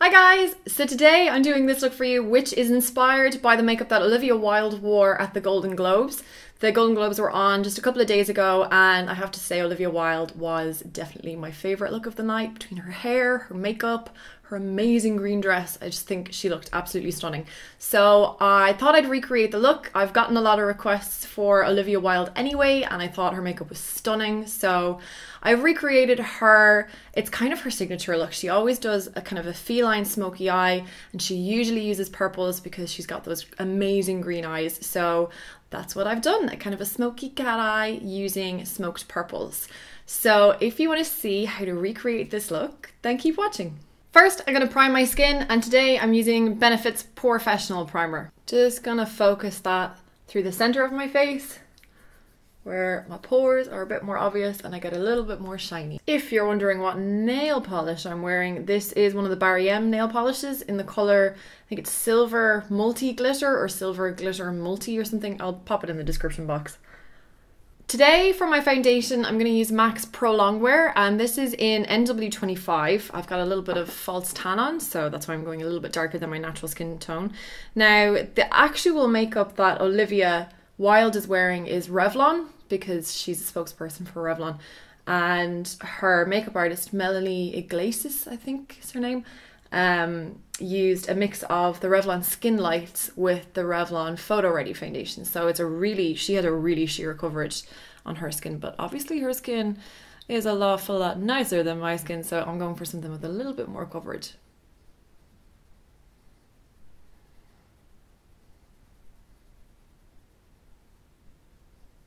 Hi guys! So today I'm doing this look for you, which is inspired by the makeup that Olivia Wilde wore at the Golden Globes. The Golden Globes were on just a couple of days ago, and I have to say Olivia Wilde was definitely my favourite look of the night. Between her hair, her makeup, her amazing green dress, I just think she looked absolutely stunning. So I thought I'd recreate the look. I've gotten a lot of requests for Olivia Wilde anyway, and I thought her makeup was stunning. So I've recreated her. It's kind of her signature look. She always does a kind of a feline smoky eye, and she usually uses purples because she's got those amazing green eyes. So that's what I've done, a kind of a smoky cat eye using smoked purples. So if you want to see how to recreate this look, then keep watching. First, I'm going to prime my skin, and today I'm using Benefit's Porefessional primer. Just going to focus that through the center of my face, where my pores are a bit more obvious and I get a little bit more shiny. If you're wondering what nail polish I'm wearing, this is one of the Barry M nail polishes in the colour, I think it's Silver Multi Glitter or Silver Glitter Multi or something. I'll pop it in the description box. Today for my foundation I'm going to use MAC's Prolongwear, and this is in NW25. I've got a little bit of false tan on, so that's why I'm going a little bit darker than my natural skin tone. Now the actual makeup that Olivia Wilde is wearing is Revlon, because she's a spokesperson for Revlon, and her makeup artist Melanie Iglesias, I think is her name, used a mix of the Revlon Skin Lights with the Revlon Photo Ready foundation. So it's she had a really sheer coverage on her skin, but obviously her skin is a lawful lot nicer than my skin, so I'm going for something with a little bit more coverage.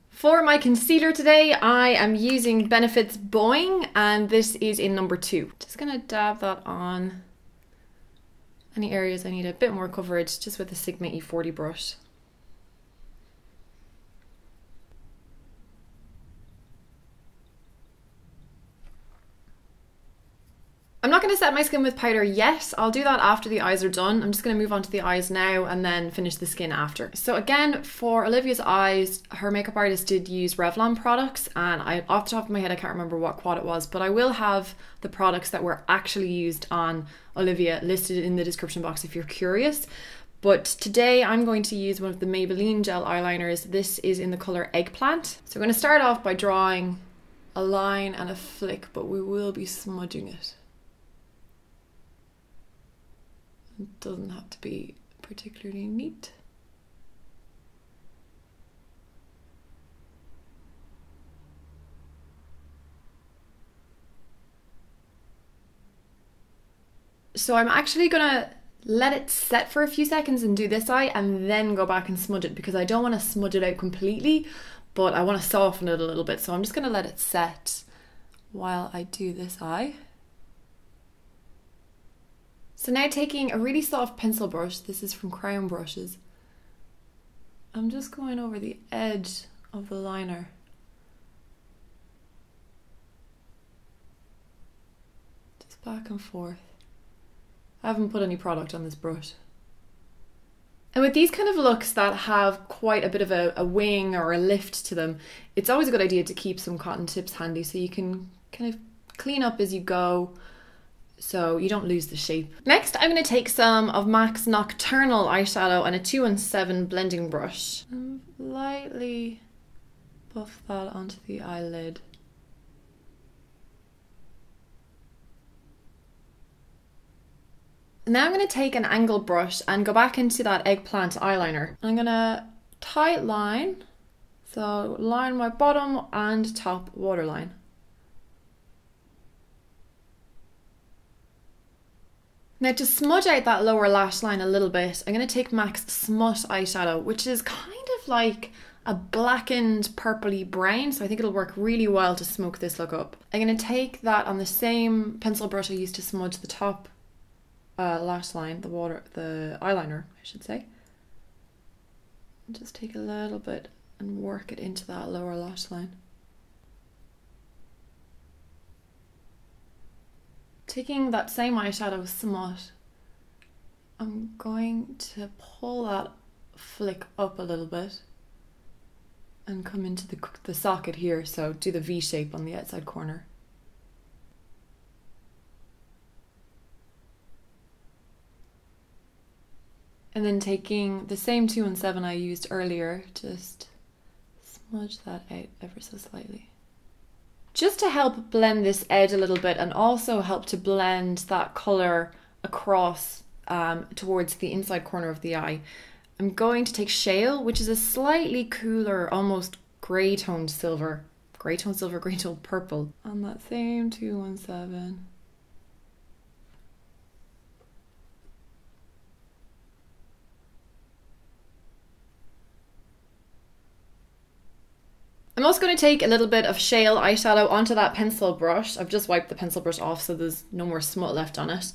For my concealer today, I am using Benefit's Boing, and this is in number 2. Just gonna dab that on any areas I need a bit more coverage, just with the Sigma E40 brush. I'm not going to set my skin with powder yet. I'll do that after the eyes are done. I'm just going to move on to the eyes now and then finish the skin after. So again, for Olivia's eyes, her makeup artist did use Revlon products, and off the top of my head I can't remember what quad it was, but I will have the products that were actually used on Olivia listed in the description box if you're curious. But today I'm going to use one of the Maybelline gel eyeliners. This is in the colour Eggplant. So I'm going to start off by drawing a line and a flick, but we will be smudging it. It doesn't have to be particularly neat. So I'm actually gonna let it set for a few seconds and do this eye and then go back and smudge it, because I don't want to smudge it out completely, but I want to soften it a little bit. So I'm just gonna let it set while I do this eye. So now taking a really soft pencil brush, this is from Crown Brushes, I'm just going over the edge of the liner. Just back and forth. I haven't put any product on this brush. And with these kind of looks that have quite a bit of a wing or a lift to them, it's always a good idea to keep some cotton tips handy so you can kind of clean up as you go, so you don't lose the shape. Next, I'm going to take some of MAC's Nocturnelle Eyeshadow and a 217 blending brush and lightly buff that onto the eyelid. Now I'm going to take an angled brush and go back into that Eggplant eyeliner. I'm going to tight line, so line my bottom and top waterline. Now to smudge out that lower lash line a little bit, I'm going to take MAC's Smut Eyeshadow, which is kind of like a blackened purpley brown, so I think it'll work really well to smoke this look up. I'm going to take that on the same pencil brush I used to smudge the top lash line, the eyeliner, I should say. And just take a little bit and work it into that lower lash line. Taking that same eyeshadow Smut, I'm going to pull that flick up a little bit and come into the socket here, so do the V shape on the outside corner. And then taking the same 217 I used earlier, just smudge that out ever so slightly. Just to help blend this edge a little bit and also help to blend that colour across towards the inside corner of the eye, I'm going to take Shale, which is a slightly cooler, almost grey toned silver, grey toned purple, on that same 217. I'm also going to take a little bit of Shale eyeshadow onto that pencil brush. I've just wiped the pencil brush off so there's no more smut left on it.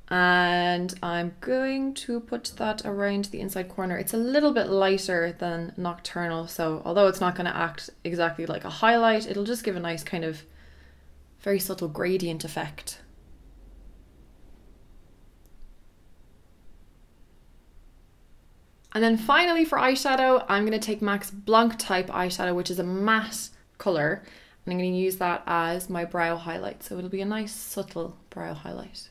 And I'm going to put that around the inside corner. It's a little bit lighter than Nocturnelle, so although it's not going to act exactly like a highlight, it'll just give a nice kind of very subtle gradient effect. And then finally for eyeshadow, I'm going to take MAC's Blanc type eyeshadow, which is a matte colour, and I'm going to use that as my brow highlight. So it'll be a nice subtle brow highlight.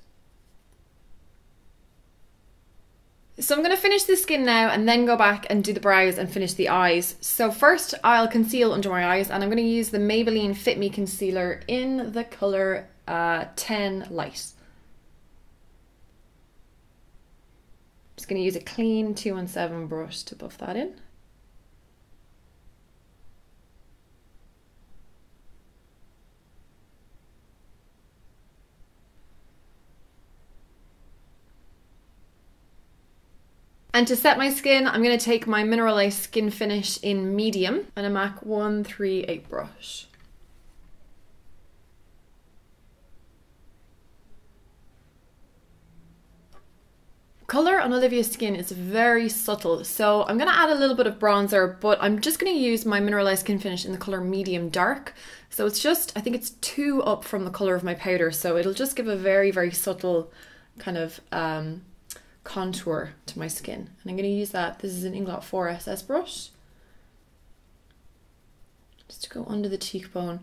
So I'm going to finish the skin now and then go back and do the brows and finish the eyes. So first I'll conceal under my eyes, and I'm going to use the Maybelline Fit Me Concealer in the colour 10 Light. Just going to use a clean 217 brush to buff that in. And to set my skin, I'm going to take my Mineralize Skinfinish in Medium and a MAC 138 brush. Colour on Olivia's skin is very subtle, so I'm going to add a little bit of bronzer, but I'm just going to use my Mineralize Skinfinish in the colour Medium Dark. So it's just, I think it's 2 up from the colour of my powder, so it'll just give a very, very subtle kind of contour to my skin. And I'm going to use that, this is an Inglot 4SS brush, just to go under the cheekbone,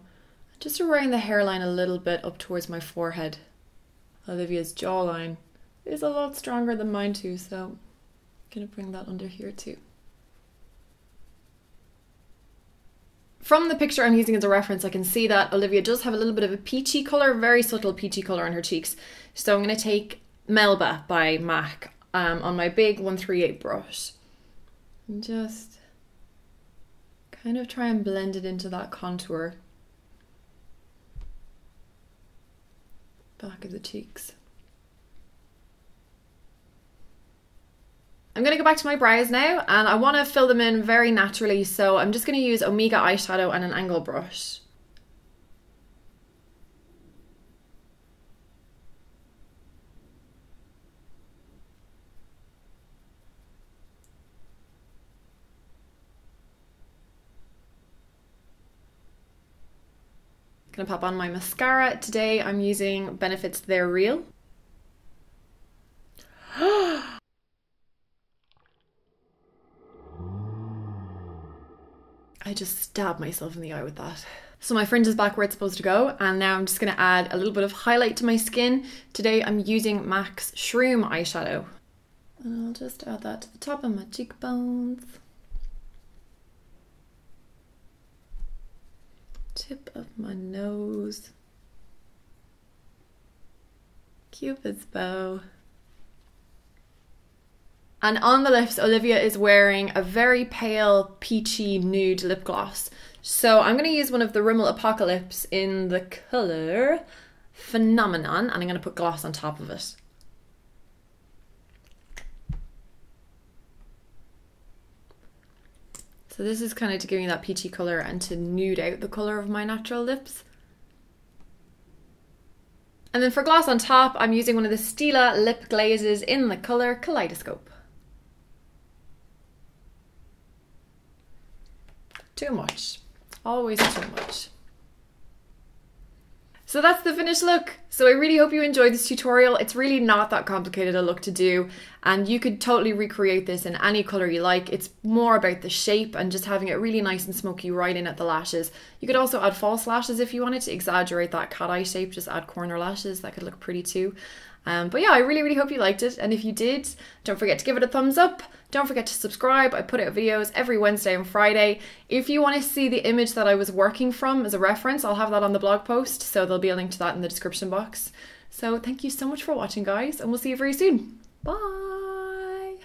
just around the hairline a little bit up towards my forehead. Olivia's jawline is a lot stronger than mine too, so I'm gonna bring that under here too. From the picture I'm using as a reference, I can see that Olivia does have a little bit of a peachy colour, very subtle peachy colour on her cheeks. So I'm gonna take Melba by MAC on my big 138 brush and just kind of try and blend it into that contour back of the cheeks. I'm going to go back to my brows now, and I want to fill them in very naturally, so I'm just going to use Omega eyeshadow and an angle brush. I'm going to pop on my mascara. Today I'm using Benefit's They're Real. I just stabbed myself in the eye with that. So my fringe is back where it's supposed to go, and now I'm just going to add a little bit of highlight to my skin. Today I'm using MAC's Shroom eyeshadow. And I'll just add that to the top of my cheekbones. Tip of my nose. Cupid's bow. And on the lips, Olivia is wearing a very pale peachy nude lip gloss. So I'm going to use one of the Rimmel Apocalypse in the colour Phenomenon, and I'm going to put gloss on top of it. So this is kind of to give me that peachy colour and to nude out the colour of my natural lips. And then for gloss on top, I'm using one of the Stila lip glazes in the colour Kaleidoscope. Too much. Always too much. So that's the finished look. So I really hope you enjoyed this tutorial. It's really not that complicated a look to do, and you could totally recreate this in any colour you like. It's more about the shape and just having it really nice and smoky right in at the lashes. You could also add false lashes if you wanted to exaggerate that cat eye shape, just add corner lashes, that could look pretty too. But yeah, I really, really hope you liked it. And if you did, don't forget to give it a thumbs up. Don't forget to subscribe. I put out videos every Wednesday and Friday. If you want to see the image that I was working from as a reference, I'll have that on the blog post. So there'll be a link to that in the description box. So thank you so much for watching, guys, and we'll see you very soon. Bye.